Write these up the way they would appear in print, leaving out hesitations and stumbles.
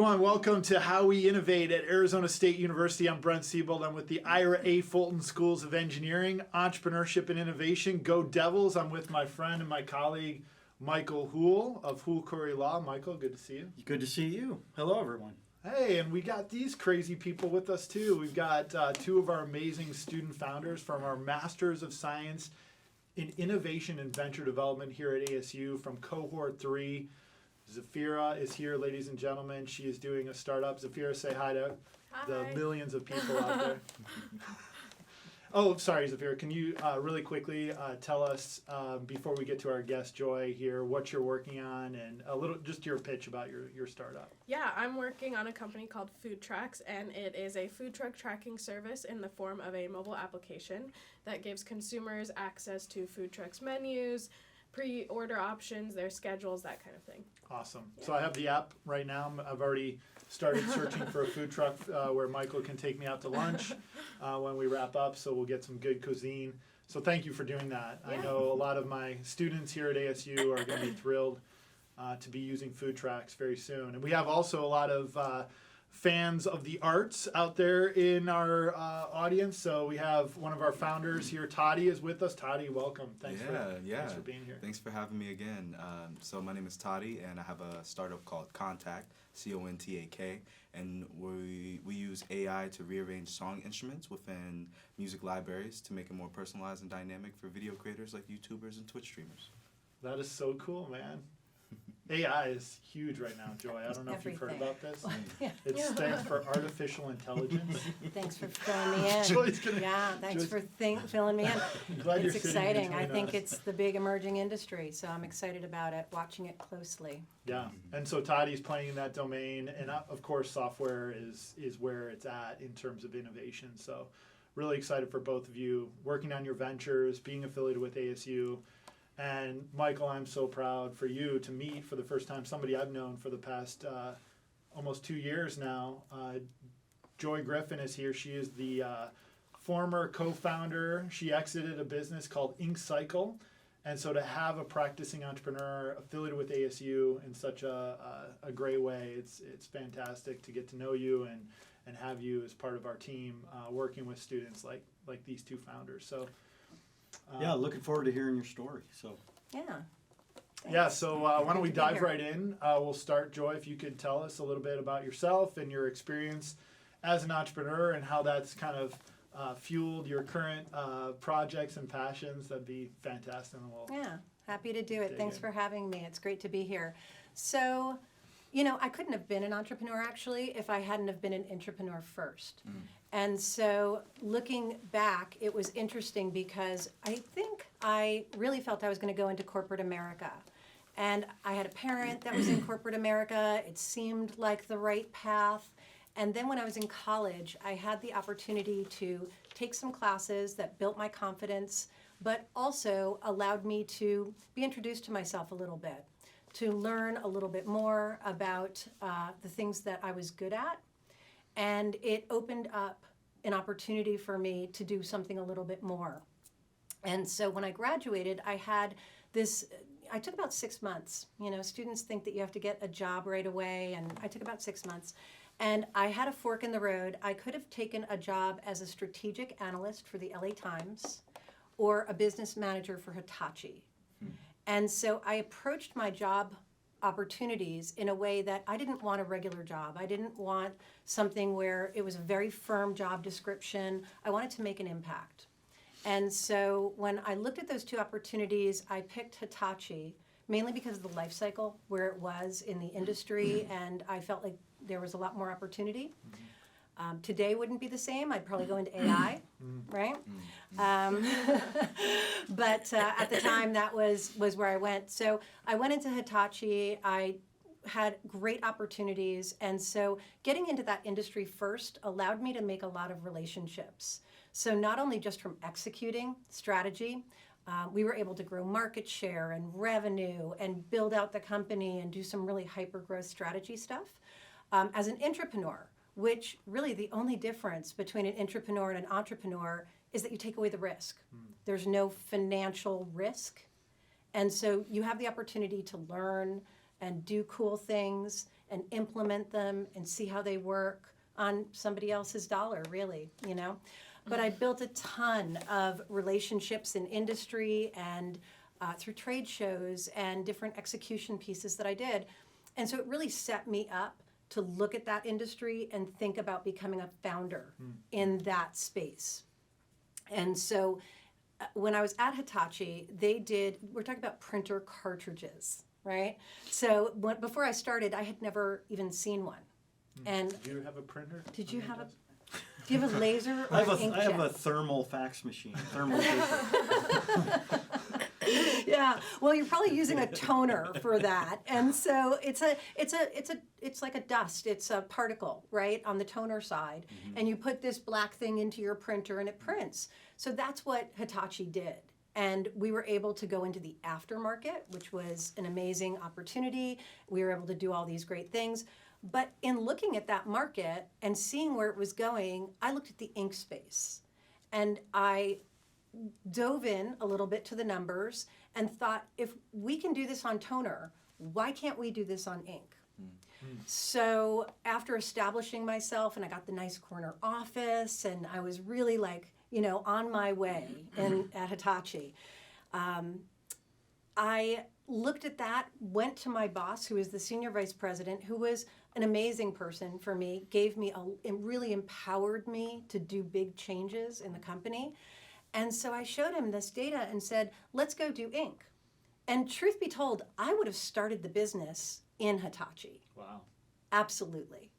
everyone. Welcome to How We Innovate at Arizona State University. I'm Brent Siebold. I'm with the Ira A. Fulton Schools of Engineering, Entrepreneurship and Innovation. Go Devils. I'm with my friend and my colleague, Michael Houle of Houle Corey Law. Michael, good to see you. Good to see you. Hello, everyone. Hey, and we got these crazy people with us too. We've got two of our amazing student founders from our Masters of Science in Innovation and Venture Development here at ASU from Cohort 3. Zafira is here, ladies and gentlemen. She is doing a startup. Zafira, say hi to the millions of people out there. Oh, sorry, Zafira. Can you really quickly tell us, before we get to our guest, Joy, here, what you're working on and a little, just your pitch about your startup? Yeah, I'm working on a company called Food Tracks, and it is a food truck tracking service in the form of a mobile application that gives consumers access to food trucks' menus, pre-order options, their schedules, that kind of thing. Awesome. Yeah. So I have the app right now. I've already started searching for a food truck where Michael can take me out to lunch when we wrap up, so we'll get some good cuisine. So thank you for doing that. Yeah. I know a lot of my students here at ASU are going to be thrilled to be using Food Tracks very soon. And we have also a lot of fans of the arts out there in our audience. So we have one of our founders here, Toddy, is with us. Toddy, welcome. Thanks for being here. Thanks for having me again. So my name is Toddy, and I have a startup called Contact, C-O-N-T-A-K, and we use AI to rearrange song instruments within music libraries to make it more personalized and dynamic for video creators like YouTubers and Twitch streamers. That is so cool, man. AI is huge right now, Joy. I don't know if you've heard about this. It stands for artificial intelligence. Thanks for filling me in. Thanks for filling me in. I'm glad it's exciting. I think it's the big emerging industry, so I'm excited about it, watching it closely. Yeah, and so Toddy's playing in that domain, and of course software is where it's at in terms of innovation. So really excited for both of you working on your ventures, being affiliated with ASU. And Michael, I'm so proud for you to meet for the first time somebody I've known for the past almost 2 years now. Joy Griffin is here. She is the former co-founder. She exited a business called Ink Cycle. And so to have a practicing entrepreneur affiliated with ASU in such a great way, it's fantastic to get to know you and have you as part of our team working with students like these two founders. So. Looking forward to hearing your story. So so why don't we dive right in? We'll start, Joy, if you could tell us a little bit about yourself and your experience as an entrepreneur and how that's kind of fueled your current projects and passions. That'd be fantastic. And happy to do it. Thanks for having me. It's great to be here. So, I couldn't have been an entrepreneur actually if I hadn't have been an entrepreneur first. And so looking back, it was interesting because I think I really felt I was going to go into corporate America. And I had a parent that was in corporate America. It seemed like the right path. And then when I was in college, I had the opportunity to take some classes that built my confidence, but also allowed me to be introduced to myself a little bit, to learn a little bit more about the things that I was good at. And it opened up an opportunity for me to do something a little bit more. And so when I graduated, I took about 6 months. Students think that you have to get a job right away, and I took about 6 months. And I had a fork in the road. I could have taken a job as a strategic analyst for the LA Times or a business manager for Hitachi. And so I approached my job opportunities in a way that I didn't want a regular job. I didn't want something where it was a very firm job description. I wanted to make an impact. And so when I looked at those two opportunities, I picked Hitachi mainly because of the life cycle where it was in the industry, and I felt like there was a lot more opportunity. Today wouldn't be the same. I'd probably go into AI, right? But at the time, that was where I went. So I went into Hitachi. I had great opportunities. And so getting into that industry first allowed me to make a lot of relationships. So not only just from executing strategy, we were able to grow market share and revenue and build out the company and do some really hyper-growth strategy stuff. As an entrepreneur, which really the only difference between an entrepreneur and an entrepreneur is that you take away the risk. There's no financial risk. And so you have the opportunity to learn and do cool things and implement them and see how they work on somebody else's dollar, really, you know? But I built a ton of relationships in industry and through trade shows and different execution pieces that I did. And so it really set me up to look at that industry and think about becoming a founder in that space. And so when I was at Hitachi, we're talking about printer cartridges, right? So before I started, I had never even seen one. And Do you have a printer? do you have a laser or I an have a inkjet? thermal fax machine. Thermal paper. Yeah, well, you're probably using a toner for that, and so it's like a dust. It's a particle, right, on the toner side, and you put this black thing into your printer, and it prints. So that's what Hitachi did, and we were able to go into the aftermarket, which was an amazing opportunity. We were able to do all these great things, but in looking at that market and seeing where it was going, I looked at the ink space, and I dove in a little bit to the numbers and thought, if we can do this on toner, why can't we do this on ink? So after establishing myself, and I got the nice corner office, and I was really like, you know, on my way at Hitachi, I looked at that, went to my boss, who is the senior vice president, who was an amazing person for me, it really empowered me to do big changes in the company. And so I showed him this data and said, let's go do ink. And truth be told, I would have started the business in Hitachi. Wow. Absolutely.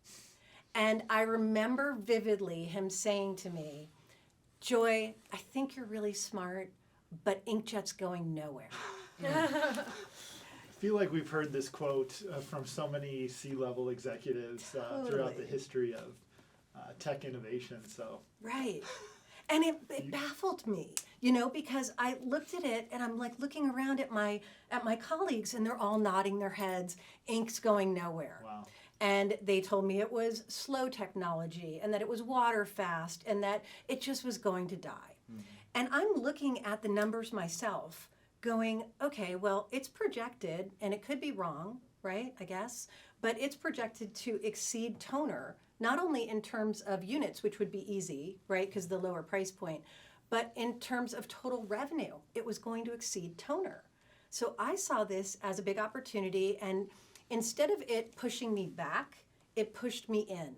And I remember vividly him saying to me, Joy, I think you're really smart, but inkjet's going nowhere. I feel like we've heard this quote from so many C-level executives throughout the Totally. history of tech innovation. So Right. And it baffled me, you know, because I looked at it and I'm like looking around at my colleagues, and they're all nodding their heads, ink's going nowhere. wow. And they told me it was slow technology and that it was water fast and that it just was going to die. And I'm looking at the numbers myself going, okay, well, it's projected, and it could be wrong, right, I guess, but it's projected to exceed toner, not only in terms of units, which would be easy, right, because the lower price point, but in terms of total revenue, it was going to exceed toner. So I saw this as a big opportunity, and instead of it pushing me back, it pushed me in.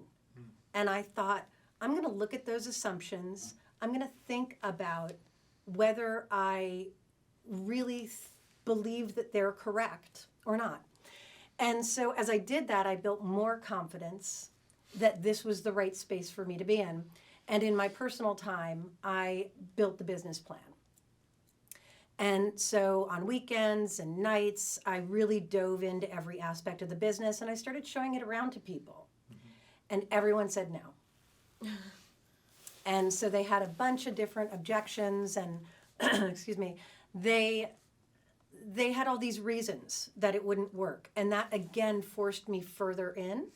And I thought, I'm going to look at those assumptions. I'm going to think about whether I really believe that they're correct or not. And so as I did that, I built more confidence that this was the right space for me to be in. And in my personal time, I built the business plan. And so on weekends and nights, I really dove into every aspect of the business, and I started showing it around to people. And everyone said no. And so they had a bunch of different objections, and excuse me, they had all these reasons that it wouldn't work. And that again forced me further in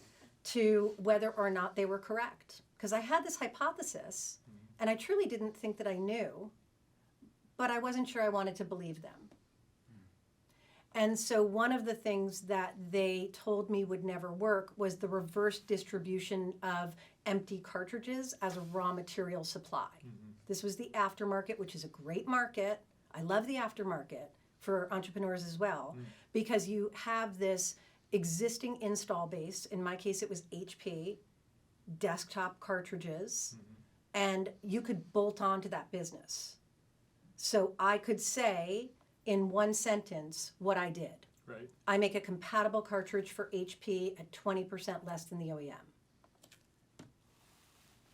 to whether or not they were correct. Because I had this hypothesis, and I truly didn't think that I knew, but I wasn't sure I wanted to believe them. And so one of the things that they told me would never work was the reverse distribution of empty cartridges as a raw material supply. This was the aftermarket, which is a great market. I love the aftermarket for entrepreneurs as well, because you have this existing install base. In my case, it was HP, desktop cartridges, and you could bolt on to that business. So I could say in one sentence what I did. Right. I make a compatible cartridge for HP at 20% less than the OEM.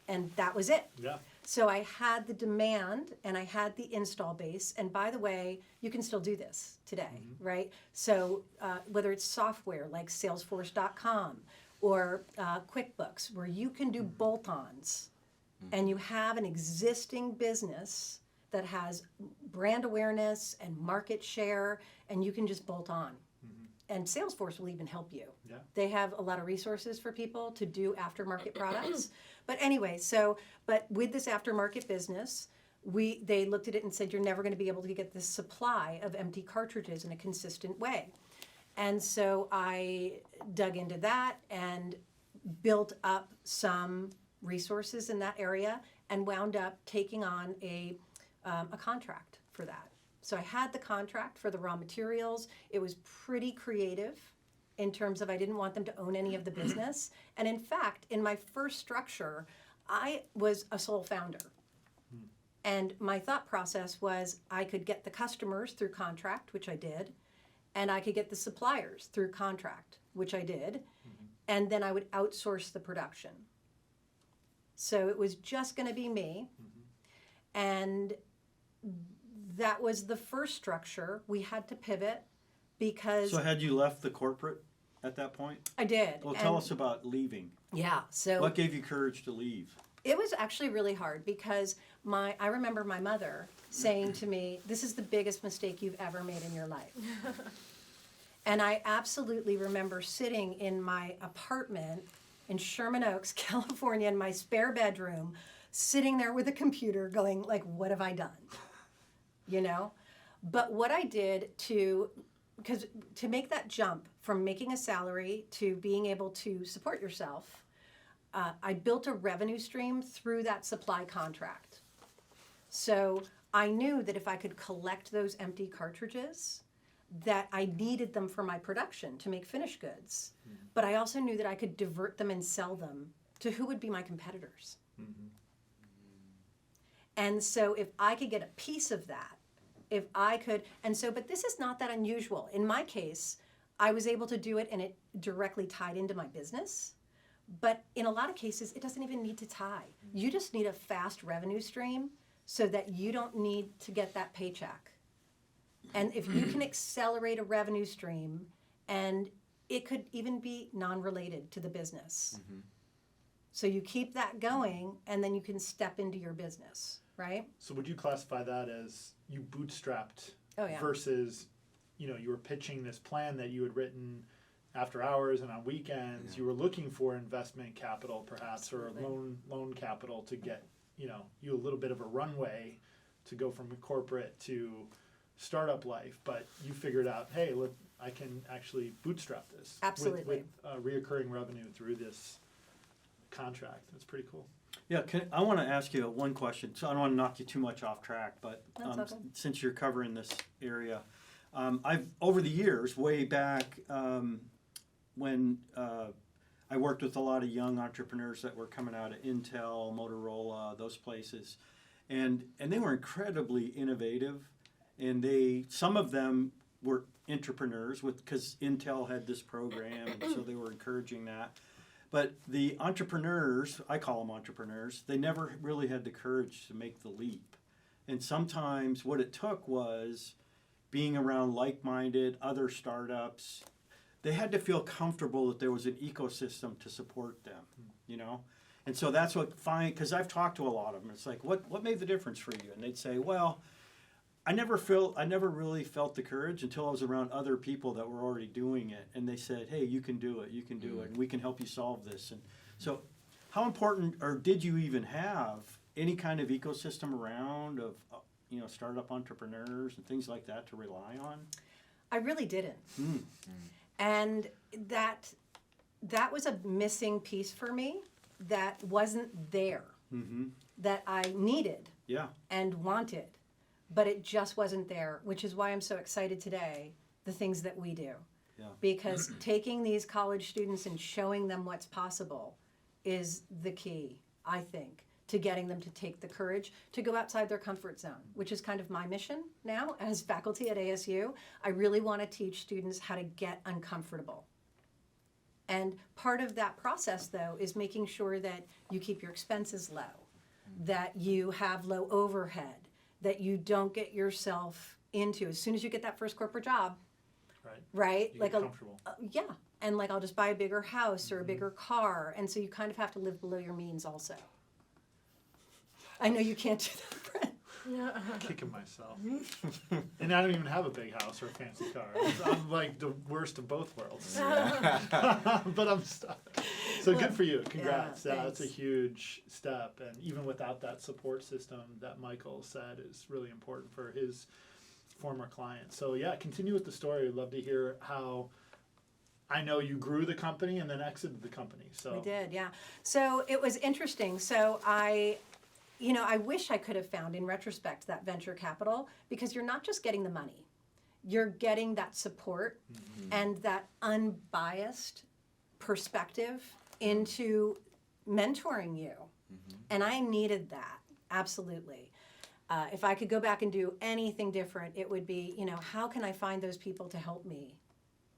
And that was it. Yeah. So I had the demand and I had the install base. And by the way, you can still do this today, right? So whether it's software like Salesforce.com or QuickBooks, where you can do bolt-ons and you have an existing business that has brand awareness and market share, and you can just bolt on. And Salesforce will even help you. Yeah. They have a lot of resources for people to do aftermarket products. But anyway, but with this aftermarket business, they looked at it and said, you're never going to be able to get this supply of empty cartridges in a consistent way. And so I dug into that and built up some resources in that area and wound up taking on a contract for that. So I had the contract for the raw materials. It was pretty creative in terms of I didn't want them to own any of the business. And in fact, in my first structure, I was a sole founder. And my thought process was I could get the customers through contract, which I did, and I could get the suppliers through contract, which I did, and then I would outsource the production. So it was just going to be me, and that was the first structure. We had to pivot because So had you left the corporate at that point? I did. Well, tell us about leaving. Yeah, so What gave you courage to leave? it was actually really hard because I remember my mother saying to me, "This is the biggest mistake you've ever made in your life." And I absolutely remember sitting in my apartment in Sherman Oaks, California, in my spare bedroom, sitting there with a computer going like, what have I done? You know? But what I did to make that jump from making a salary to being able to support yourself, I built a revenue stream through that supply contract. So I knew that if I could collect those empty cartridges, that I needed them for my production to make finished goods. But I also knew that I could divert them and sell them to who would be my competitors. And so if I could get a piece of that, but this is not that unusual. In my case, I was able to do it and it directly tied into my business. But in a lot of cases, it doesn't even need to tie. You just need a fast revenue stream so that you don't need to get that paycheck. And if you can accelerate a revenue stream, and it could even be non-related to the business. So you keep that going, and then you can step into your business, right? So would you classify that as you bootstrapped Oh, yeah. versus, you were pitching this plan that you had written after hours and on weekends? You were looking for investment capital perhaps, Absolutely. or loan capital to get, you a little bit of a runway to go from corporate to startup life, but you figured out, hey, look, I can actually bootstrap this. Absolutely. With reoccurring revenue through this contract. That's pretty cool. Yeah, I want to ask you one question. So I don't want to knock you too much off track, but That's okay. since you're covering this area, I've over the years, way back when I worked with a lot of young entrepreneurs that were coming out of Intel, Motorola, those places, and they were incredibly innovative, and some of them were entrepreneurs because Intel had this program, and so they were encouraging that. But the entrepreneurs, I call them entrepreneurs, they never really had the courage to make the leap. And sometimes what it took was being around like-minded other startups. They had to feel comfortable that there was an ecosystem to support them, And so that's what because I've talked to a lot of them. It's like, what made the difference for you? And they'd say, well, I never really felt the courage until I was around other people that were already doing it, and they said, "Hey, you can do it, and we can help you solve this." And so, how important, or did you even have any kind of ecosystem around of startup entrepreneurs and things like that to rely on? I really didn't. And that was a missing piece for me that wasn't there, that I needed and wanted. But it just wasn't there, which is why I'm so excited today, the things that we do. Yeah. Because taking these college students and showing them what's possible is the key, I think, to getting them to take the courage to go outside their comfort zone, which is kind of my mission now as faculty at ASU. I really want to teach students how to get uncomfortable. And part of that process, though, is making sure that you keep your expenses low, that you have low overhead, that you don't get yourself into, as soon as you get that first corporate job, right? You like get comfortable. Yeah, and like I'll just buy a bigger house or a bigger car, and so you kind of have to live below your means also. I know you can't do that, Brent. Kicking myself. And I don't even have a big house or a fancy car. I'm like the worst of both worlds. But I'm stuck. So good for you. Congrats. Yeah, That's a thanks. huge step. And even without that support system that Michael said is really important for his former clients. So yeah, continue with the story. I'd love to hear how I know you grew the company and then exited the company. So We did, yeah. So it was interesting. So I wish I could have found, in retrospect, that venture capital, because you're not just getting the money, you're getting that support and that unbiased perspective into mentoring you. And I needed that, absolutely. If I could go back and do anything different, it would be, how can I find those people to help me?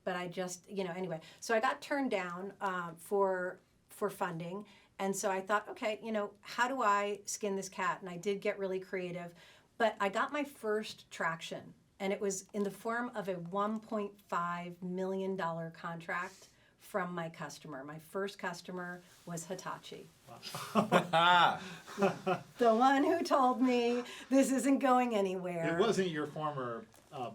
But I just, anyway. So I got turned down for funding. And so I thought, okay, how do I skin this cat? And I did get really creative. But I got my first traction. And it was in the form of a $1.5 million contract from my customer. My first customer was Hitachi. The one who told me this isn't going anywhere. it wasn't your former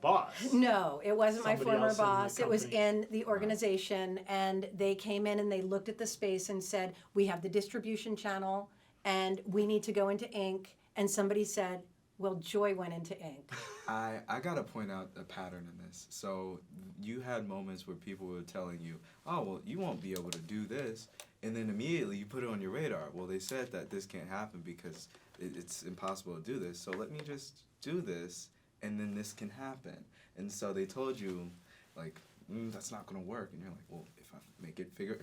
boss. No, it wasn't my Somebody former else in the boss. It was company. in the organization, and they came in and they looked at the space and said, we have the distribution channel, and we need to go into ink. And somebody said, well, Joy went into ink. I gotta point out a pattern in this. So you had moments where people were telling you, oh, well, you won't be able to do this. And then immediately you put it on your radar. Well, they said that this can't happen because it's impossible to do this. So let me just do this, and then this can happen. And so they told you, like, that's not gonna work. And you're like, well, if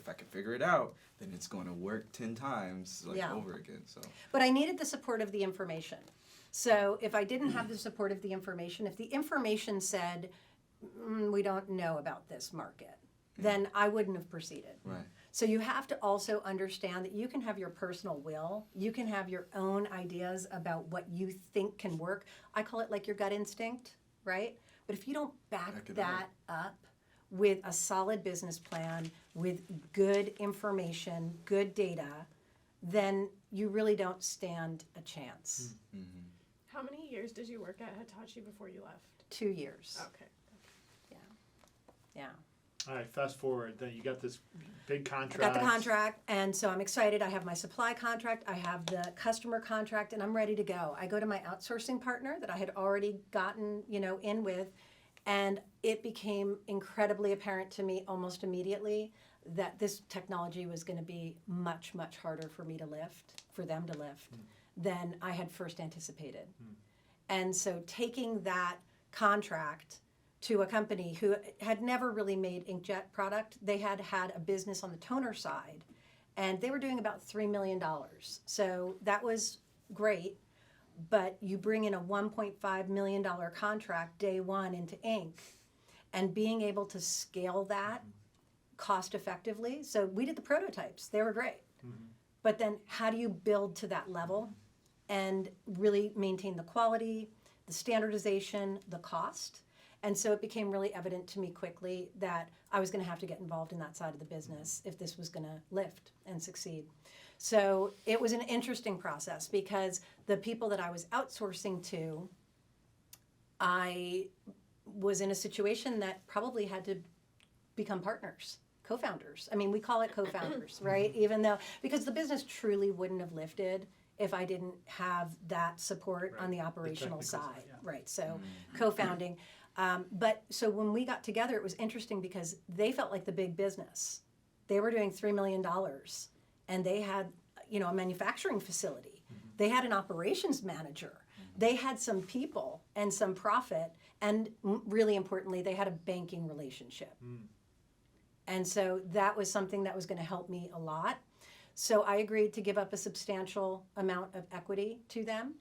I can figure it out, then it's gonna work 10 times, Yeah. over again. So But I needed the support of the information. So if I didn't have the support of the information, if the information said, we don't know about this market, then I wouldn't have proceeded. right. So you have to also understand that you can have your personal will, you can have your own ideas about what you think can work. I call it like your gut instinct, right? But if you don't back Back it that up with a solid business plan, with good information, good data, then you really don't stand a chance. How many years did you work at Hitachi before you left? 2 years. Okay. Yeah. All right, fast forward. Then you got this big I contract. got the contract, and so I'm excited. I have my supply contract, I have the customer contract, and I'm ready to go. I go to my outsourcing partner that I had already gotten, in with, and it became incredibly apparent to me almost immediately that this technology was going to be much, much harder for me to lift, for them to lift, than I had first anticipated. And so taking that contract to a company who had never really made inkjet product, they had had a business on the toner side, and they were doing about $3 million. So that was great, but you bring in a $1.5 million contract day one into ink, and being able to scale that cost effectively. So we did the prototypes, they were great. But then how do you build to that level and really maintain the quality, the standardization, the cost? And so it became really evident to me quickly that I was going to have to get involved in that side of the business if this was going to lift and succeed. So it was an interesting process because the people that I was outsourcing to, I was in a situation that probably had to become partners, co-founders. I mean, we call it co-founders, right? Even though, because the business truly wouldn't have lifted if I didn't have that support on the operational technical side, side, yeah. right? So co-founding. But so when we got together, it was interesting because they felt like the big business. They were doing $3 million, and they had, a manufacturing facility. They had an operations manager. They had some people and some profit, and really importantly, they had a banking relationship. And so that was something that was going to help me a lot. So I agreed to give up a substantial amount of equity to them,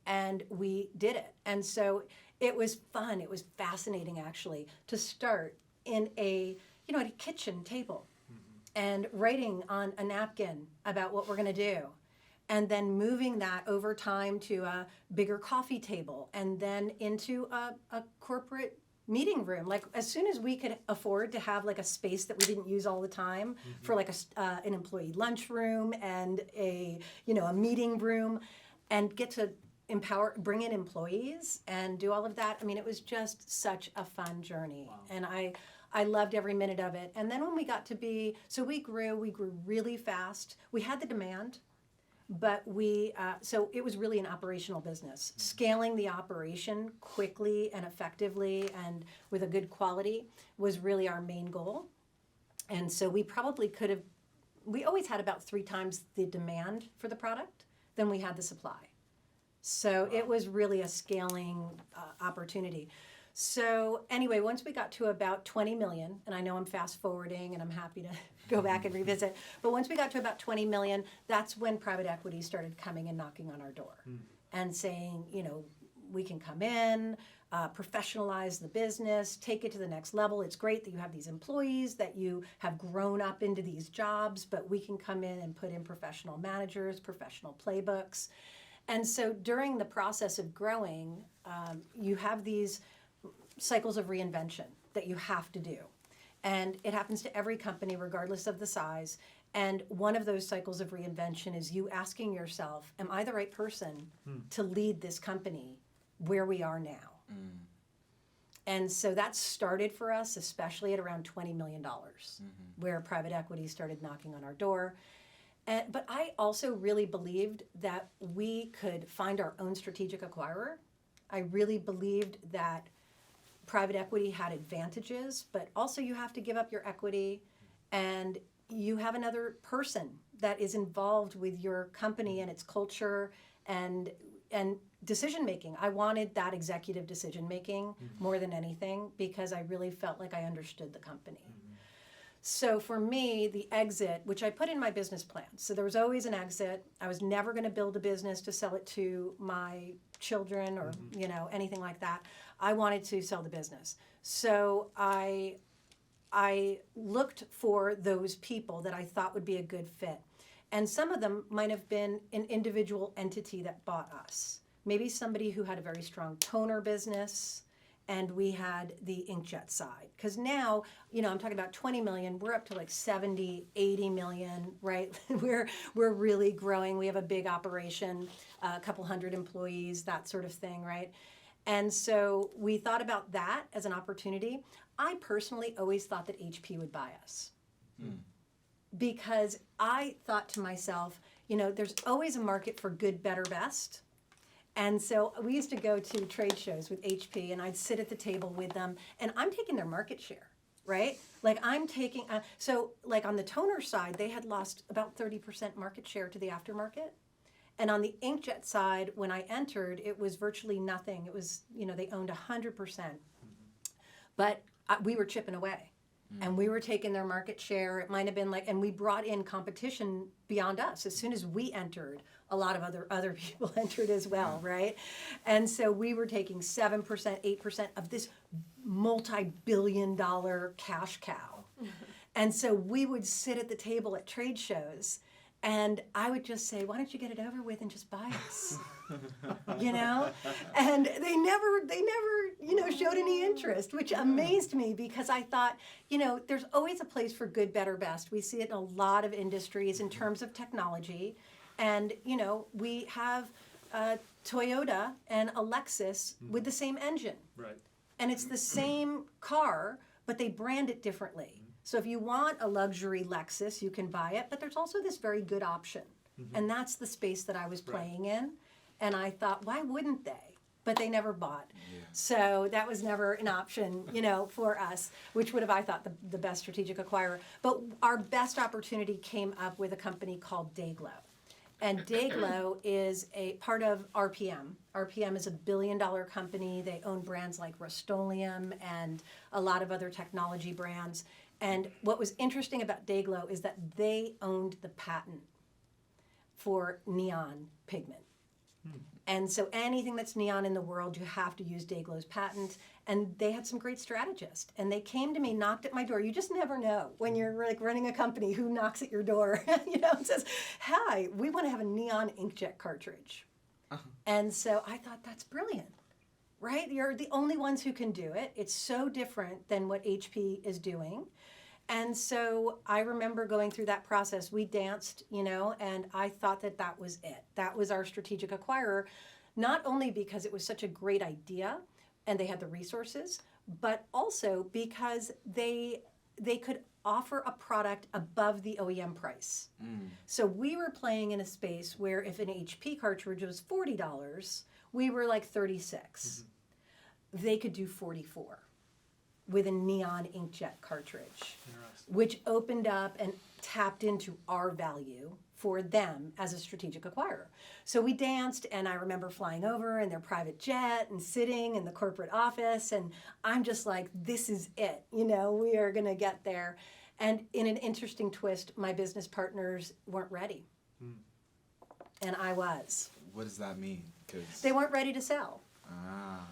and we did it. And so it was fun. It was fascinating, actually, to start in a kitchen table and writing on a napkin about what we're going to do, and then moving that over time to a bigger coffee table, and then into a corporate meeting room. Like as soon as we could afford to have like a space that we didn't use all the time for like an employee lunchroom and a meeting room, and get to bring in employees and do all of that. I mean, it was just such a fun journey. Wow. And I loved every minute of it. And then when we got to be, so we grew really fast. We had the demand, but so it was really an operational business. Scaling the operation quickly and effectively and with a good quality was really our main goal. And so we always had about 3 times the demand for the product than we had the supply. So it was really a scaling opportunity. So anyway, once we got to about 20 million, and I know I'm fast forwarding and I'm happy to go back and revisit, but once we got to about 20 million, that's when private equity started coming and knocking on our door and saying, we can come in, professionalize the business, take it to the next level. It's great that you have these employees, that you have grown up into these jobs, but we can come in and put in professional managers, professional playbooks. And so during the process of growing, you have these cycles of reinvention that you have to do. And it happens to every company, regardless of the size. And one of those cycles of reinvention is you asking yourself, am I the right person to lead this company where we are now? And so that started for us, especially at around $20 million, where private equity started knocking on our door. But I also really believed that we could find our own strategic acquirer. I really believed that private equity had advantages, but also you have to give up your equity and you have another person that is involved with your company and its culture and decision making. I wanted that executive decision making more than anything because I really felt like I understood the company. So for me, the exit, which I put in my business plan, so there was always an exit. I was never going to build a business to sell it to my children or anything like that. I wanted to sell the business. So I looked for those people that I thought would be a good fit. And some of them might have been an individual entity that bought us. Maybe somebody who had a very strong toner business, and we had the inkjet side. Because now, I'm talking about 20 million, we're up to like 70, 80 million, right? We're really growing. We have a big operation, a couple hundred employees, that sort of thing, right? And so we thought about that as an opportunity. I personally always thought that HP would buy us. Because I thought to myself, there's always a market for good, better, best. And so we used to go to trade shows with HP, and I'd sit at the table with them, and I'm taking their market share, right? Like I'm taking, like on the toner side, they had lost about 30% market share to the aftermarket. And on the inkjet side, when I entered, it was virtually nothing. It was, they owned 100%. But we were chipping away. And we were taking their market share. It might have been and we brought in competition beyond us. As soon as we entered, a lot of other people entered as well, right? And so we were taking 7%, 8% of this multi-billion-dollar cash cow. And so we would sit at the table at trade shows, and I would just say, why don't you get it over with and just buy us? And they never, showed any interest, which amazed me because I thought, there's always a place for good, better, best. We see it in a lot of industries in terms of technology. And, we have Toyota and a Lexus with the same engine. Right. And it's the same car, but they brand it differently. So if you want a luxury Lexus, you can buy it, but there's also this very good option. And that's the space that I was playing in. And I thought, why wouldn't they? But they never bought. Yeah. So that was never an option, for us, which would have, I thought, the best strategic acquirer. But our best opportunity came up with a company called Dayglow. And Dayglow is a part of RPM. RPM is a $1 billion company. They own brands like Rust-Oleum and a lot of other technology brands. And what was interesting about Dayglow is that they owned the patent for neon pigment. And so anything that's neon in the world, you have to use Dayglow's patent. And they had some great strategists. And they came to me, knocked at my door. You just never know when you're running a company who knocks at your door, and says, hi, we want to have a neon inkjet cartridge. And so I thought, that's brilliant, right? You're the only ones who can do it. It's so different than what HP is doing. And so I remember going through that process. We danced, and I thought that was it. That was our strategic acquirer, not only because it was such a great idea and they had the resources, but also because they could offer a product above the OEM price. So we were playing in a space where if an HP cartridge was $40, we were like $36. They could do $44. with a neon inkjet cartridge, Interesting. which opened up and tapped into our value for them as a strategic acquirer. So we danced, and I remember flying over in their private jet and sitting in the corporate office, and I'm just like, this is it, we are going to get there. And in an interesting twist, my business partners weren't ready. And I was. What does that mean? 'Cause- They weren't ready to sell. Ah.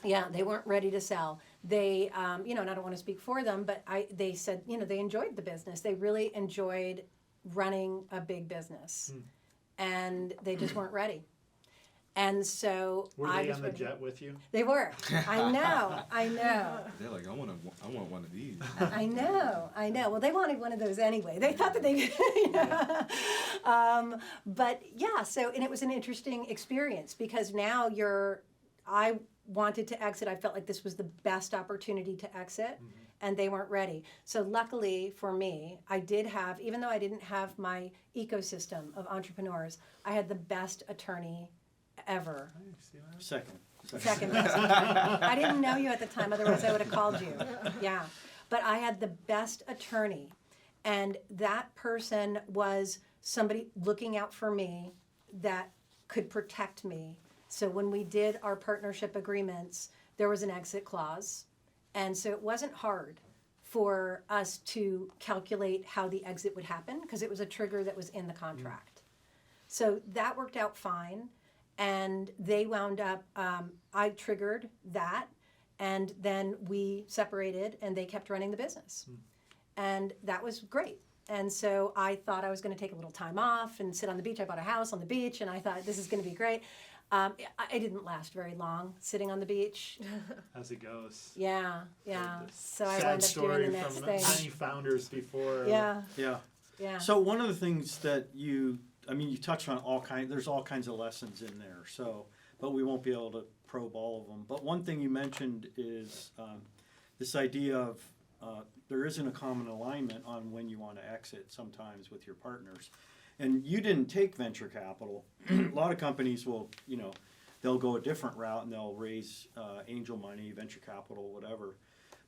Yeah, they weren't ready to sell. They, and I don't want to speak for them, but they said, they enjoyed the business. They really enjoyed running a big business, and they just weren't ready. And so Were I they was on the ready. jet with you? They were. I know. They're like, I want one of these. I know. Well, they wanted one of those anyway. They thought that they could, but yeah, and it was an interesting experience because now I wanted to exit. I felt like this was the best opportunity to exit, and they weren't ready. So luckily for me, I did have, even though I didn't have my ecosystem of entrepreneurs, I had the best attorney ever. Second. Second best attorney. I didn't know you at the time, otherwise I would have called you. Yeah. But I had the best attorney, and that person was somebody looking out for me that could protect me. So when we did our partnership agreements, there was an exit clause. And so it wasn't hard for us to calculate how the exit would happen because it was a trigger that was in the contract. So that worked out fine. And they wound up, I triggered that, and then we separated and they kept running the business. And that was great. And so I thought I was going to take a little time off and sit on the beach. I bought a house on the beach, and I thought this is going to be great. I didn't last very long sitting on the beach. As it goes. Yeah. The So I sad wound up story doing the next from thing. many founders before. Yeah. Yeah. So one of the things that you touched on there's all kinds of lessons in there. So, but we won't be able to probe all of them. But one thing you mentioned is this idea of there isn't a common alignment on when you want to exit sometimes with your partners. And you didn't take venture capital. A lot of companies will, they'll go a different route and they'll raise angel money, venture capital, whatever.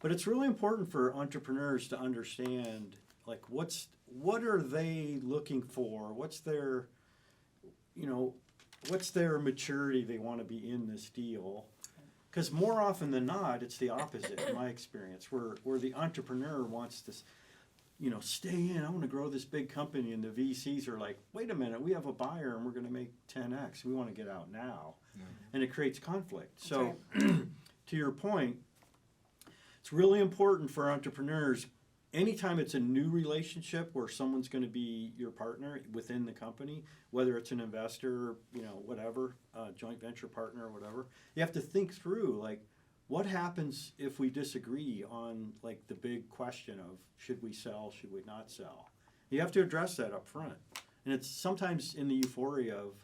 But it's really important for entrepreneurs to understand, like, what are they looking for? What's their maturity they want to be in this deal? Because more often than not, it's the opposite in my experience, where the entrepreneur wants to, stay in. I want to grow this big company, and the VCs are like, wait a minute, we have a buyer and we're going to make 10x. We want to get out now, and it creates conflict. So, to your point, it's really important for entrepreneurs. Anytime it's a new relationship where someone's going to be your partner within the company, whether it's an investor, whatever, joint venture partner or whatever, you have to think through, like, what happens if we disagree on, like, the big question of should we sell, should we not sell? You have to address that up front. And it's sometimes in the euphoria of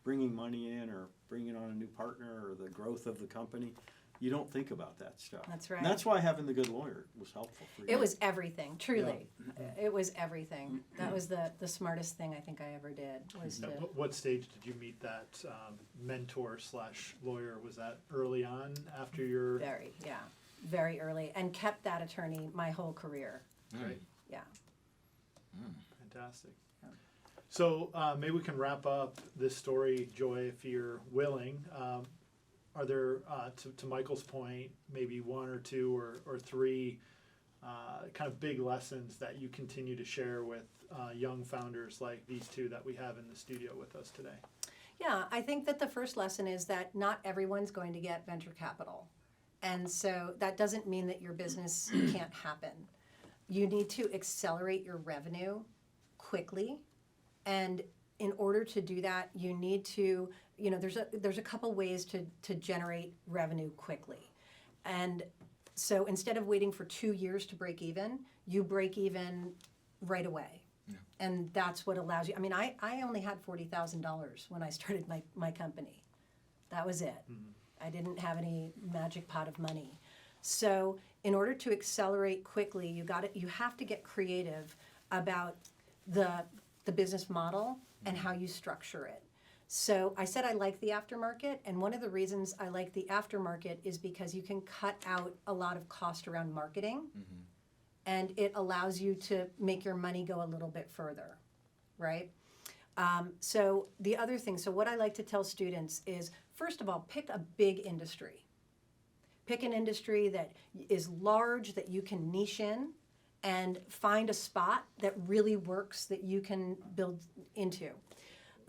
bringing money in or bringing on a new partner or the growth of the company, you don't think about that stuff. That's right. And that's why having the good lawyer was helpful for you. It was everything, truly. It was everything. That was the smartest thing I think I ever did. Was to, What stage did you meet that mentor/lawyer? Was that early on after your... very early, and kept that attorney my whole career. Right. Yeah. Fantastic. So maybe we can wrap up this story, Joy, if you're willing. Are there, to Michael's point, maybe one or two or three kind of big lessons that you continue to share with young founders like these two that we have in the studio with us today? Yeah, I think that the first lesson is that not everyone's going to get venture capital. And so that doesn't mean that your business can't happen. You need to accelerate your revenue quickly. And in order to do that, you need to, there's a couple ways to generate revenue quickly. And so instead of waiting for 2 years to break even, you break even right away. Yeah. And that's what allows you. I mean, I only had $40,000 when I started my company. That was it. Mm-hmm. I didn't have any magic pot of money. So in order to accelerate quickly, you have to get creative about the business model and how you structure it. So I said I like the aftermarket, and one of the reasons I like the aftermarket is because you can cut out a lot of cost around marketing, and it allows you to make your money go a little bit further, right? So the other thing, so what I like to tell students is, first of all, pick a big industry. Pick an industry that is large, that you can niche in, and find a spot that really works that you can build into.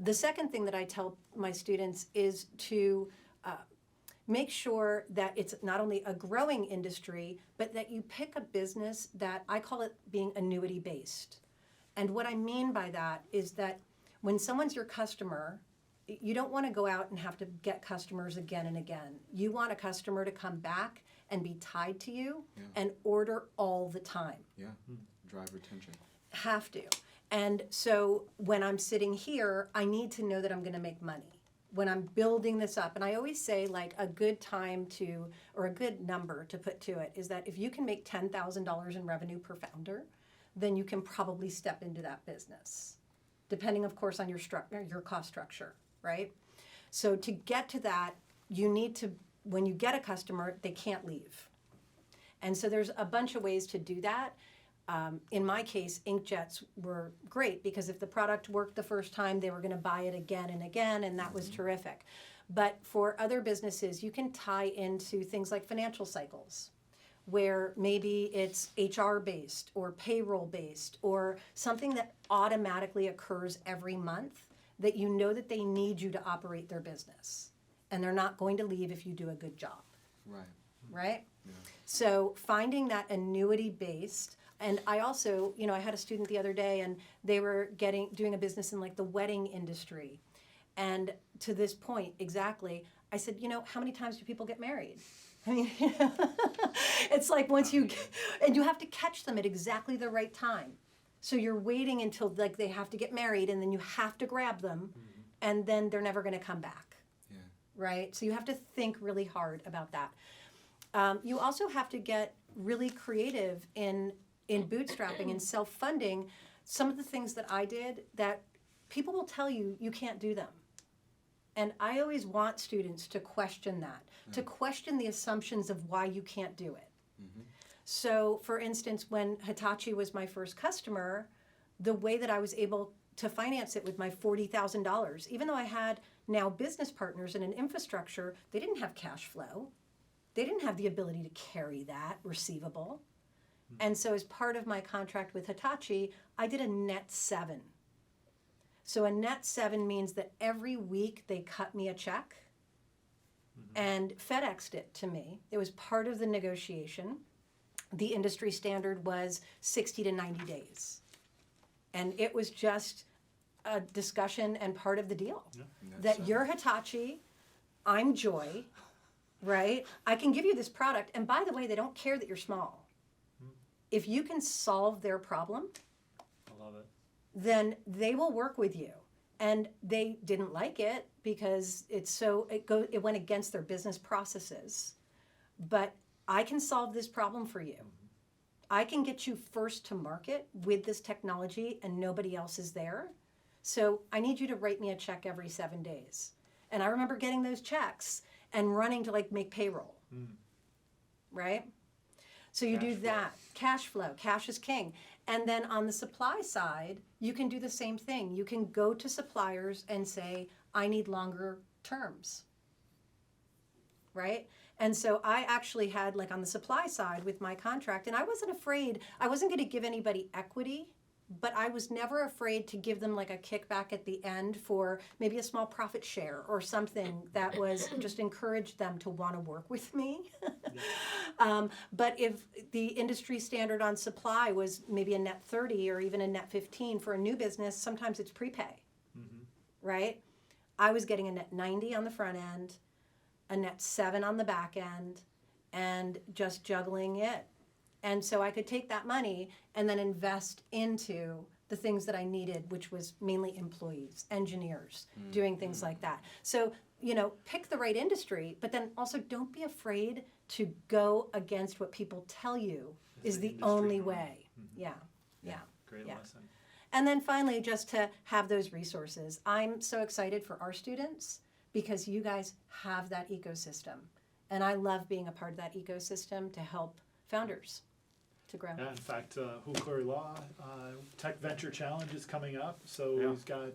The second thing that I tell my students is to make sure that it's not only a growing industry, but that you pick a business that I call it being annuity based. And what I mean by that is that when someone's your customer, you don't want to go out and have to get customers again and again. You want a customer to come back and be tied to you and order all the time. Yeah. Drive retention. Have to. And so when I'm sitting here, I need to know that I'm going to make money. When I'm building this up, and I always say like a good time to, or a good number to put to it is that if you can make $10,000 in revenue per founder, then you can probably step into that business, depending of course on your cost structure, right? So to get to that, you need to, when you get a customer, they can't leave. And so there's a bunch of ways to do that. In my case, inkjets were great because if the product worked the first time, they were going to buy it again and again, and that was terrific. But for other businesses, you can tie into things like financial cycles, where maybe it's HR based or payroll based or something that automatically occurs every month that you know that they need you to operate their business. And they're not going to leave if you do a good job. Right. Right? Yeah. So finding that annuity based. And I also, I had a student the other day and they were doing a business in like the wedding industry. And to this point, exactly, I said, how many times do people get married? I mean, it's like once and you have to catch them at exactly the right time. So you're waiting until like they have to get married and then you have to grab them and then they're never going to come back. Yeah. Right? So you have to think really hard about that. You also have to get really creative in bootstrapping and self-funding. Some of the things that I did that people will tell you can't do them. And I always want students to question that, to question the assumptions of why you can't do it. So for instance, when Hitachi was my first customer, the way that I was able to finance it with my $40,000, even though I had now business partners and an infrastructure, they didn't have cash flow. They didn't have the ability to carry that receivable. And so as part of my contract with Hitachi, I did a net 7. So a net 7 means that every week they cut me a check and FedExed it to me. It was part of the negotiation. The industry standard was 60 to 90 days. And it was just a discussion and part of the deal. That you're Hitachi, I'm Joy, right? I can give you this product. And by the way, they don't care that you're small. If you can solve their problem, I love it. then they will work with you. And they didn't like it because it went against their business processes. But I can solve this problem for you. I can get you first to market with this technology and nobody else is there. So I need you to write me a check every 7 days. And I remember getting those checks and running to like make payroll. Right? So you do that. Cash flow. Cash is king. And then on the supply side, you can do the same thing. You can go to suppliers and say, I need longer terms. Right? And so I actually had, like on the supply side with my contract, and I wasn't afraid, I wasn't going to give anybody equity, but I was never afraid to give them like a kickback at the end for maybe a small profit share or something that was just encouraged them to want to work with me. But if the industry standard on supply was maybe a net 30 or even a net 15 for a new business, sometimes it's prepay, right? I was getting a net 90 on the front end, a net 7 on the back end, and just juggling it. And so I could take that money and then invest into the things that I needed, which was mainly employees, engineers, doing things like that. So, pick the right industry, but then also don't be afraid to go against what people tell you is the only way. Yeah. Great lesson. And then finally, just to have those resources. I'm so excited for our students because you guys have that ecosystem. And I love being a part of that ecosystem to help founders to grow. Yeah, in fact, Hukuri Law Tech Venture Challenge is coming up. So Yeah. we've got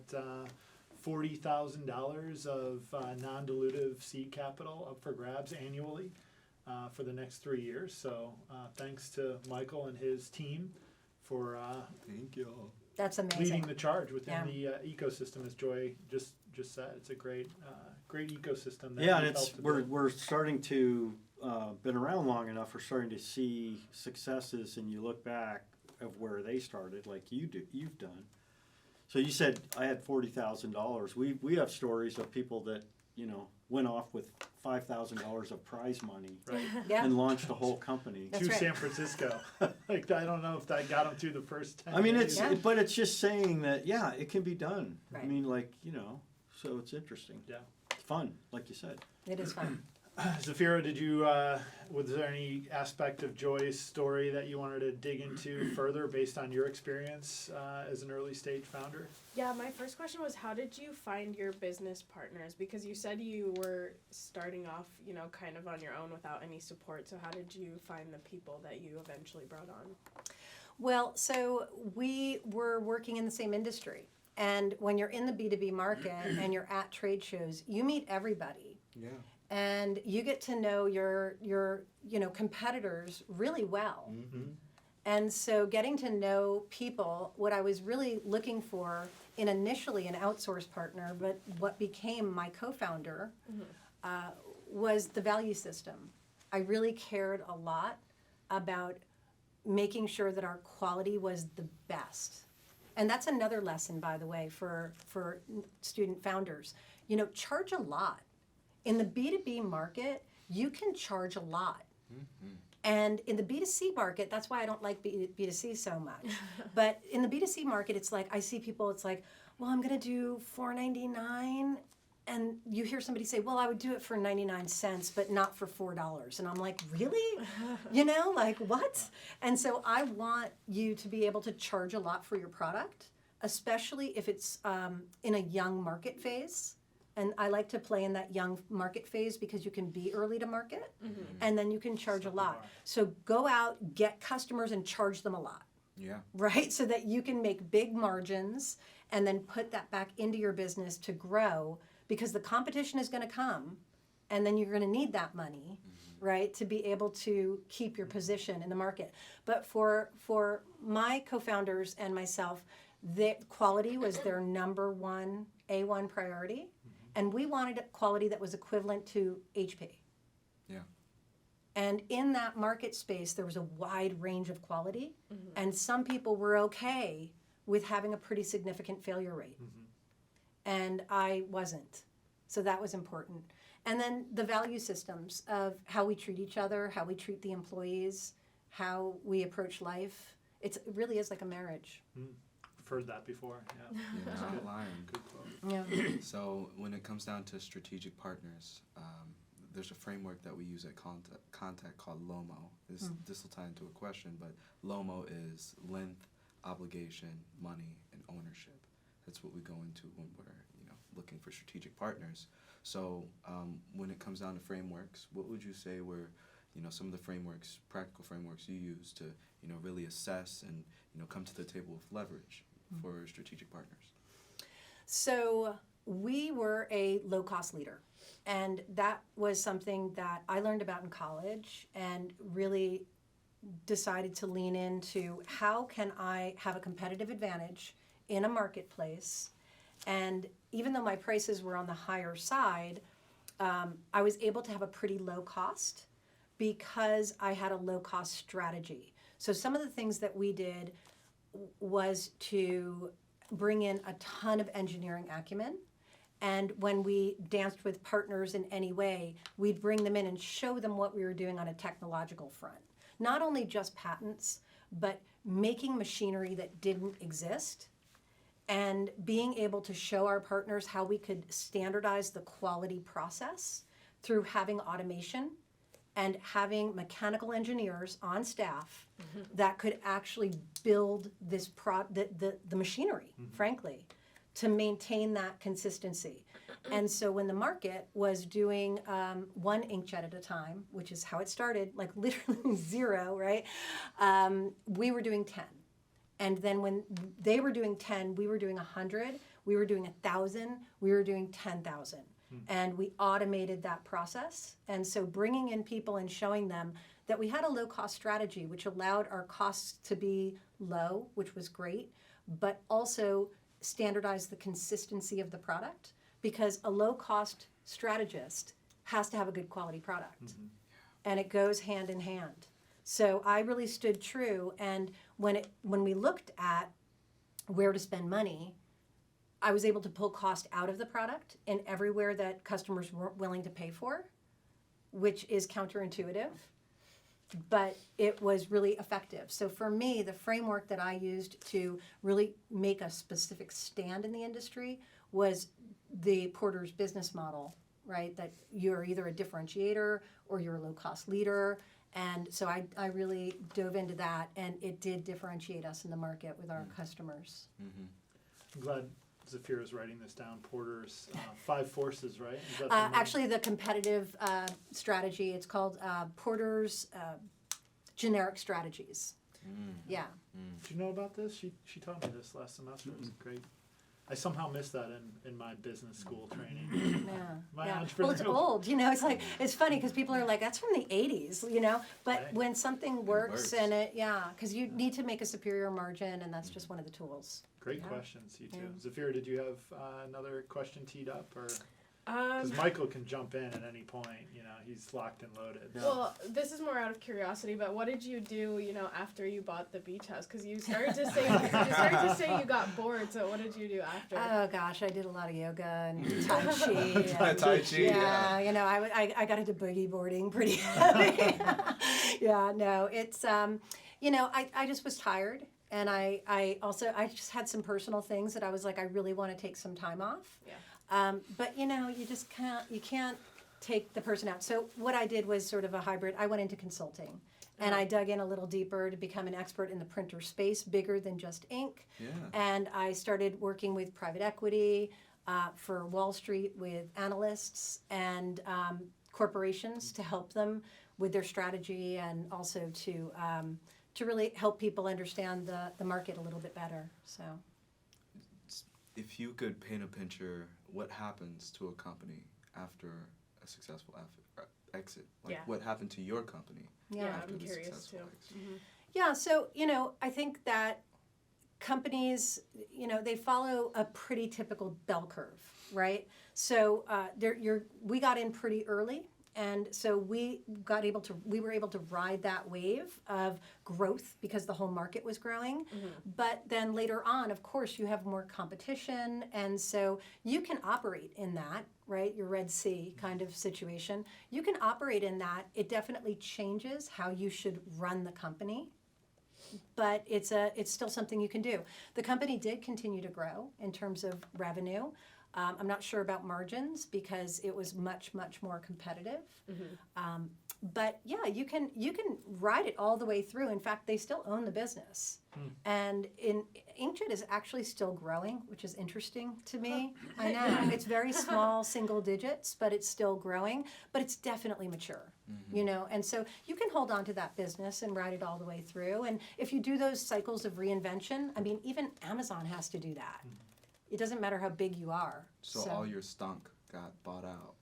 $40,000 of non-dilutive seed capital up for grabs annually for the next 3 years. So thanks to Michael and his team for Thank you. That's amazing. leading the charge within Yeah. the ecosystem, as Joy just said. It's a great ecosystem. That Yeah, and we've helped to build. we're starting to been around long enough. We're starting to see successes, and you look back of where they started, like you've done. So you said I had $40,000. We have stories of people that went off with $5,000 of prize money Right. Yeah. and launched a whole company. That's to right. San Francisco. Like, I don't know if that got them through the first 10 I mean, days. Yeah. but it's just saying that it can be done. I Right. mean, so it's interesting. Yeah. It's fun, like you said. It is fun. Zafira, did you, was there any aspect of Joy's story that you wanted to dig into further based on your experience as an early stage founder? Yeah, my first question was, how did you find your business partners? Because you said you were starting off, kind of on your own without any support. So how did you find the people that you eventually brought on? Well, so we were working in the same industry. And when you're in the B2B market and you're at trade shows, you meet everybody. Yeah. And you get to know your competitors really well. Mm-hmm. And so getting to know people, what I was really looking for in initially an outsource partner, but what became my co-founder, was the value system. I really cared a lot about making sure that our quality was the best. And that's another lesson, by the way, for student founders. Charge a lot. In the B2B market, you can charge a lot. And in the B2C market, that's why I don't like B2C so much. But in the B2C market, it's like, I see people, it's like, well, I'm going to do $4.99. And you hear somebody say, well, I would do it for 99 cents, but not for $4. And I'm like, really? Like what? And so I want you to be able to charge a lot for your product, especially if it's in a young market phase. And I like to play in that young market phase because you can be early to market and then you can charge a lot. So go out, get customers and charge them a lot. Yeah. Right? So that you can make big margins and then put that back into your business to grow, because the competition is going to come and then you're going to need that money, right, to be able to keep your position in the market. But for my co-founders and myself, the quality was their number one A1 priority. And we wanted a quality that was equivalent to HP. Yeah. And in that market space, there was a wide range of quality. And some people were okay with having a pretty significant failure rate. And I wasn't. So that was important. And then the value systems of how we treat each other, how we treat the employees, how we approach life. It really is like a marriage. I've heard that before. Yeah. You're not Good. lying. Good quote. Yeah. So when it comes down to strategic partners, there's a framework that we use at Contact called LOMO. This will tie into a question, but LOMO is length, obligation, money, and ownership. That's what we go into when we're looking for strategic partners. So when it comes down to frameworks, what would you say were some of the frameworks, practical frameworks you use to really assess and come to the table with leverage for strategic partners? So we were a low-cost leader, and that was something that I learned about in college and really decided to lean into. How can I have a competitive advantage in a marketplace? And even though my prices were on the higher side, I was able to have a pretty low cost because I had a low-cost strategy. So some of the things that we did was to bring in a ton of engineering acumen. And when we danced with partners in any way, we'd bring them in and show them what we were doing on a technological front. Not only just patents, but making machinery that didn't exist and being able to show our partners how we could standardize the quality process through having automation and having mechanical engineers on staff that could actually build this the machinery, frankly, to maintain that consistency. And so when the market was doing one inkjet at a time, which is how it started, like literally 0, right? We were doing 10. And then when they were doing 10, we were doing 100, we were doing 1,000, we were doing 10,000. And we automated that process. And so bringing in people and showing them that we had a low-cost strategy, which allowed our costs to be low, which was great, but also standardize the consistency of the product, because a low-cost strategist has to have a good quality product. And it goes hand in hand. So I really stood true, and when we looked at where to spend money, I was able to pull cost out of the product in everywhere that customers weren't willing to pay for, which is counterintuitive, but it was really effective. So for me, the framework that I used to really make a specific stand in the industry was the Porter's business model, right? That you're either a differentiator or you're a low-cost leader. And so I really dove into that, and it did differentiate us in the market with our customers. I'm glad Zafira is writing this down. Porter's 5 forces, right? Is that Actually, the competitive strategy, it's called Porter's generic strategies. Yeah. Do you know about this? She taught me this last semester. It was great. I somehow missed that in my business school training. Yeah. My Yeah. Well, it's entrepreneurial- old, it's like, it's funny because people are like, that's from the 80s, but Right. when something works works. and because you need to make a superior margin, and that's just one of the tools. Great Yeah. questions, you two. Yeah. Zafira, did you have another question teed up, or because Michael can jump in at any point? He's locked and loaded. Well, this is more out of curiosity, but what did you do, after you bought the beach house? Because you started to say you got bored. So what did you do after? Oh gosh, I did a lot of yoga and Tai Chi. and- Tai Chi, Yeah, I got into boogie boarding pretty heavy. Yeah, no, it's I just was tired, and I just had some personal things that I was like, I really want to take some time off. Yeah. But you just can't take the person out. So what I did was sort of a hybrid. I went into consulting, and I dug in a little deeper to become an expert in the printer space, bigger than just ink. Yeah. And I started working with private equity for Wall Street with analysts and corporations to help them with their strategy, and also to really help people understand the market a little bit better. So. If you could paint a picture, what happens to a company after a successful exit? Yeah. What happened to your company Yeah. after I'm the curious successful too. exit? Yeah, so I think that companies, they follow a pretty typical bell curve, right? So we got in pretty early, and so we were able to ride that wave of growth because the whole market was growing. But then later on, of course, you have more competition, and so you can operate in that, right? Your Red Sea kind of situation. You can operate in that. It definitely changes how you should run the company, but it's still something you can do. The company did continue to grow in terms of revenue. I'm not sure about margins because it was much, much more competitive. But yeah, you can ride it all the way through. In fact, they still own the business. And Inkjet is actually still growing, which is interesting to me. I know. It's very small, single digits, but it's still growing. But it's definitely mature, And so you can hold on to that business and ride it all the way through. And if you do those cycles of reinvention, even Amazon has to do that. It doesn't matter how big you are. So all your stunk got bought out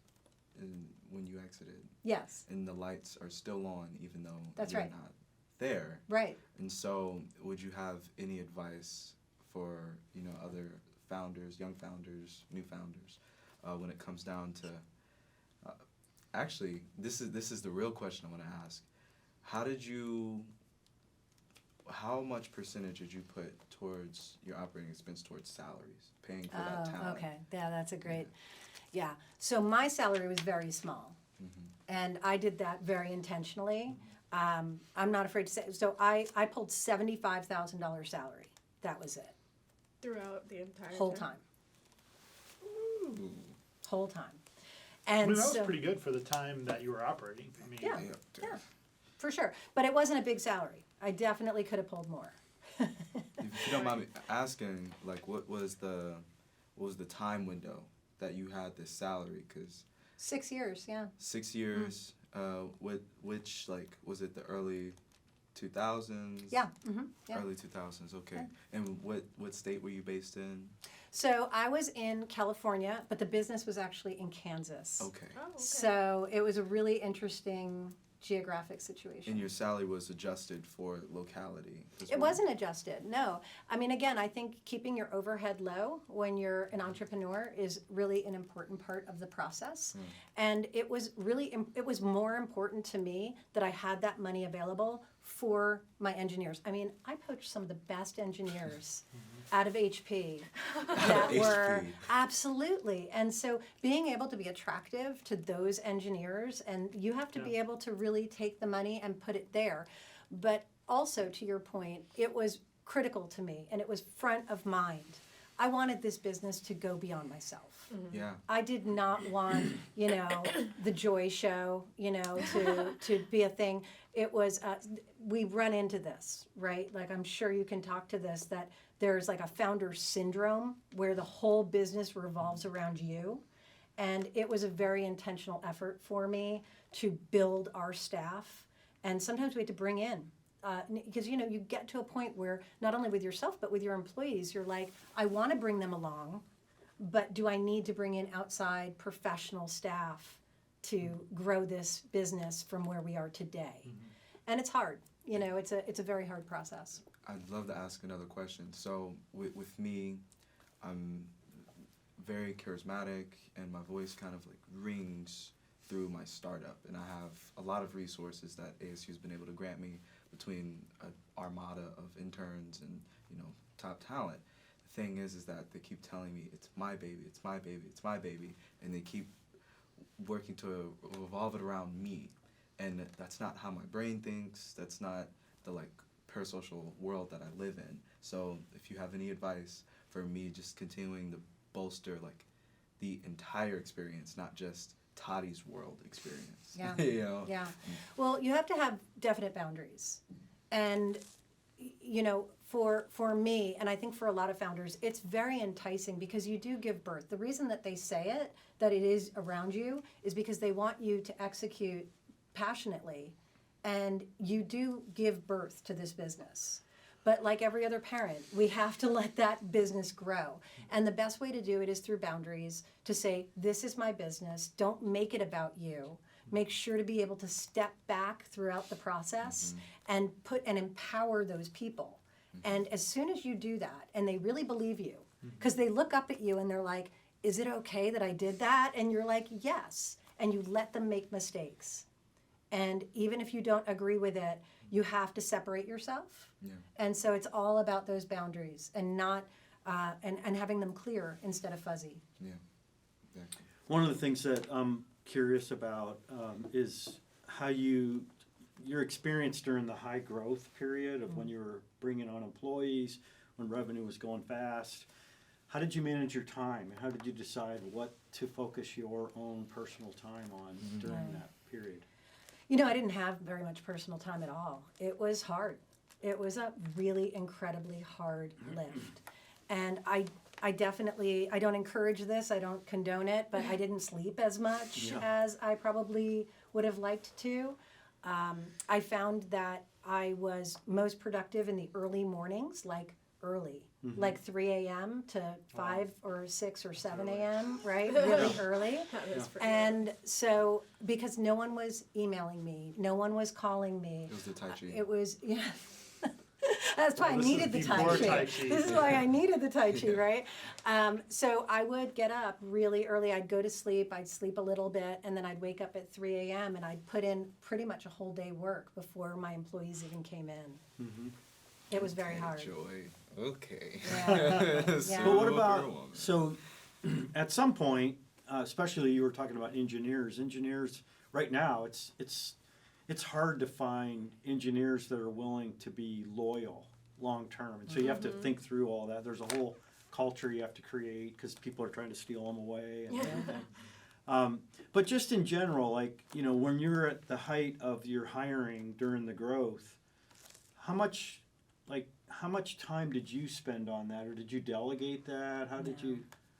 when you exited. Yes. And the lights are still on even though That's you're right. not there. Right. And so would you have any advice for, other founders, young founders, new founders, when it comes down to actually this is the real question I want to ask. How much percentage did you put towards your operating expense towards salaries, paying for that talent? Okay. Yeah, that's a great. Yeah. So my salary was very small, and I did that very intentionally. I'm not afraid to say. So I pulled $75,000 salary. That was it. Throughout the entire Whole time. Whole time. I And mean, that was so, pretty good for the time that you were operating. I mean, Yeah. Yeah, for sure. But it wasn't a big salary. I definitely could have pulled more. If you don't mind me asking, like, what was the time window that you had this salary? Because 6 years, yeah. 6 years. Which like was it the early 2000s? Yeah. Yeah. Early 2000s. Okay. Yeah. And what state were you based in? So I was in California, but the business was actually in Kansas. Okay. Oh, okay. So it was a really interesting geographic situation. And your salary was adjusted for locality as It well? wasn't adjusted, no. I mean, again, I think keeping your overhead low when you're an entrepreneur is really an important part of the process. And it was it was more important to me that I had that money available for my engineers. I mean, I poached some of the best engineers out of HP that were HP. absolutely. And so being able to be attractive to those engineers, and you have to be able to really take the money and put it there. But also, to your point, it was critical to me and it was front of mind. I wanted this business to go beyond myself. Yeah. I did not want, the Joy Show, to be a thing. It was, we run into this, right? Like, I'm sure you can talk to this, that there's like a founder syndrome where the whole business revolves around you. And it was a very intentional effort for me to build our staff. And sometimes we had to bring in, because, you get to a point where not only with yourself, but with your employees, you're like, I want to bring them along, but do I need to bring in outside professional staff to grow this business from where we are today? And it's hard. It's a very hard process. I'd love to ask another question. So with me, I'm very charismatic and my voice kind of like rings through my startup, and I have a lot of resources that ASU's been able to grant me between an armada of interns and top talent. The thing is that they keep telling me it's my baby, it's my baby, it's my baby, and they keep working to revolve it around me, and that's not how my brain thinks. That's not the parasocial world that I live in. So if you have any advice for me just continuing to bolster the entire experience, not just Toddy's world experience. Yeah. Yeah. Well, you have to have definite boundaries. And, for me, and I think for a lot of founders, it's very enticing because you do give birth. The reason that they say it, that it is around you, is because they want you to execute passionately. And you do give birth to this business. But like every other parent, we have to let that business grow. And the best way to do it is through boundaries, to say, this is my business, don't make it about you. Make sure to be able to step back throughout the process and empower those people. And as soon as you do that, and they really believe you, because they look up at you and they're like, is it okay that I did that? And you're like, yes. And you let them make mistakes. And even if you don't agree with it, you have to separate yourself. Yeah. And so it's all about those boundaries and not and having them clear instead of fuzzy. Yeah. Exactly. One of the things that I'm curious about is how your experience during the high growth period of when you were bringing on employees, when revenue was going fast. How did you manage your time, and how did you decide what to focus your own personal time on during that period? I didn't have very much personal time at all. It was hard. It was a really incredibly hard lift. And I definitely, I don't encourage this, I don't condone it, but I didn't sleep as much as I probably would have liked to. I found that I was most productive in the early mornings, like 3 a.m. to 5 or 6 or 7 a.m., right? Really early. That is pretty And so, because no one was emailing me, no one was calling me. It was the Tai Chi. It was, That's why I This needed the is Tai before Chi. Tai Chi. This is why I needed the Tai Chi, right? So I would get up really early. I'd go to sleep. I'd sleep a little bit, and then I'd wake up at 3 a.m. and I'd put in pretty much a whole day work before my employees even came in. It was very hard. Joy. Okay. Yeah. But what about, so at some point, especially you were talking about engineers right now, it's hard to find engineers that are willing to be loyal long term. And so you have to think through all that. There's a whole culture you have to create because people are trying to steal them away and everything. But just in general, like, you know, when you're at the height of your hiring during the growth, how much time did you spend on that, or did you delegate that? How did you?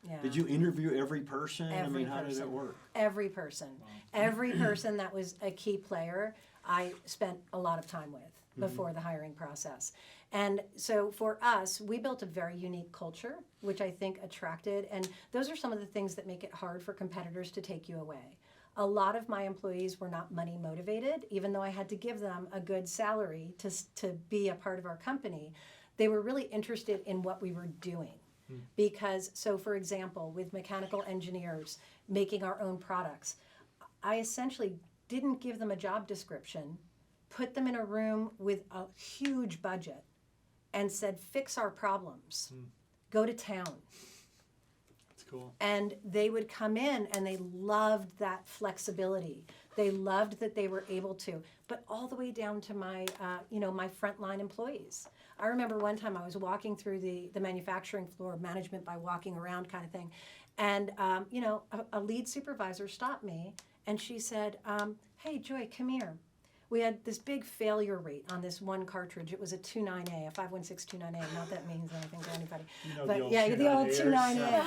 Yeah. Did you interview every person? Every how did it person. work? Every person. Every person that was a key player, I spent a lot of time with before the hiring process. And so for us, we built a very unique culture, which I think attracted, and those are some of the things that make it hard for competitors to take you away. A lot of my employees were not money motivated, even though I had to give them a good salary to be a part of our company. They were really interested in what we were doing. Because, so for example, with mechanical engineers making our own products, I essentially didn't give them a job description, put them in a room with a huge budget, and said, fix our problems, go to town. That's cool. And they would come in and they loved that flexibility. They loved that they were able to, but all the way down to my, my frontline employees. I remember one time I was walking through the manufacturing floor, management by walking around kind of thing, and a lead supervisor stopped me and she said, hey, Joy, come here. We had this big failure rate on this one cartridge. It was a 29A, a 51629A. Not that means anything to anybody. You know, But the old yeah, the old 29A.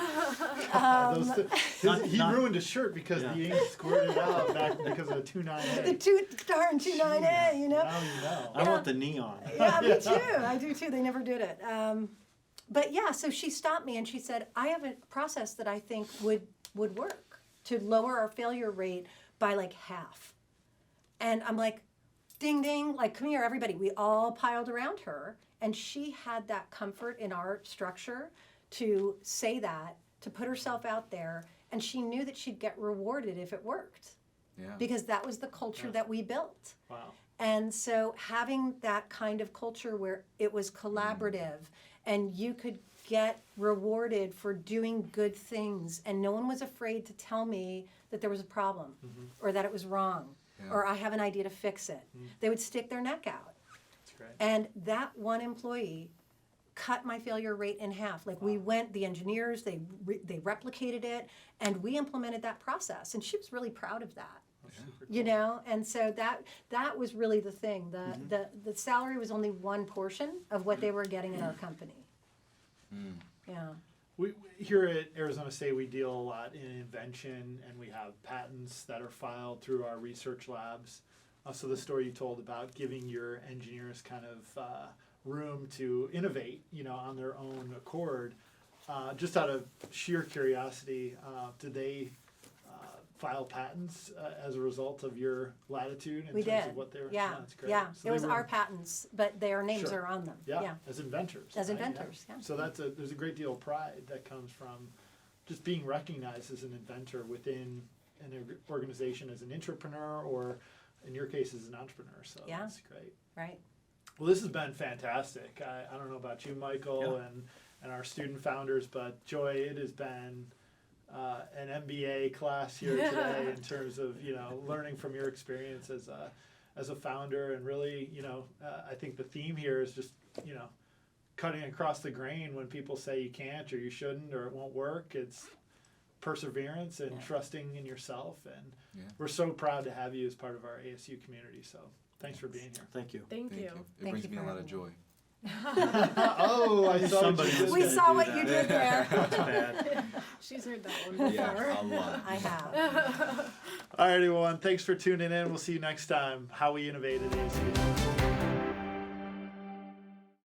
29A. He ruined a shirt because Yeah. the ink squirted out back because of a 29A. The darn 29A, you know? Now you know. I want the neon. Yeah, me too. I do too. They never did it. But yeah, so she stopped me and she said, I have a process that I think would work to lower our failure rate by like half. And I'm like, ding, ding, like, come here, everybody. We all piled around her. And she had that comfort in our structure to say that, to put herself out there. And she knew that she'd get rewarded if it worked. Yeah. Because that was the culture that we built. Wow. And so having that kind of culture where it was collaborative and you could get rewarded for doing good things and no one was afraid to tell me that there was a problem or that it was wrong or I have an idea to fix it. They would stick their neck out. That's great. And that one employee cut my failure rate in half. Like the engineers, they replicated it and we implemented that process. And she was really proud of that. You know, and so that was really the thing. The salary was only one portion of what they were getting in our company. Yeah. We here at Arizona State, we deal a lot in invention, and we have patents that are filed through our research labs. So the story you told about giving your engineers kind of room to innovate, on their own accord, just out of sheer curiosity, did they file patents as a result of your latitude in We terms did. of what they were? Yeah. That's great. Yeah. So It was they were- our patents, but their names Sure. are on them. Yeah, Yeah. as inventors. As right? inventors, yeah. So there's a great deal of pride that comes from just being recognized as an inventor within an organization as an entrepreneur, or in your case as an entrepreneur. So Yeah. that's great. Right. Well, this has been fantastic. I don't know about you, Michael, and our student founders, but Joy, it has been an MBA class here today in terms of learning from your experience as a founder, and really I think the theme here is just cutting across the grain when people say you can't or you shouldn't or it won't work. It's perseverance and trusting in yourself, and we're so proud to have you as part of our ASU community. So thanks for being here. Thank you. Thank you. It Thank brings you me a for lot of having joy. Oh, I saw Somebody what you was did We there. saw what that. you did there. That's bad. She's heard that one before. Yeah, a lot. I have. All right, everyone. Thanks for tuning in. We'll see you next time. How we innovate at ASU.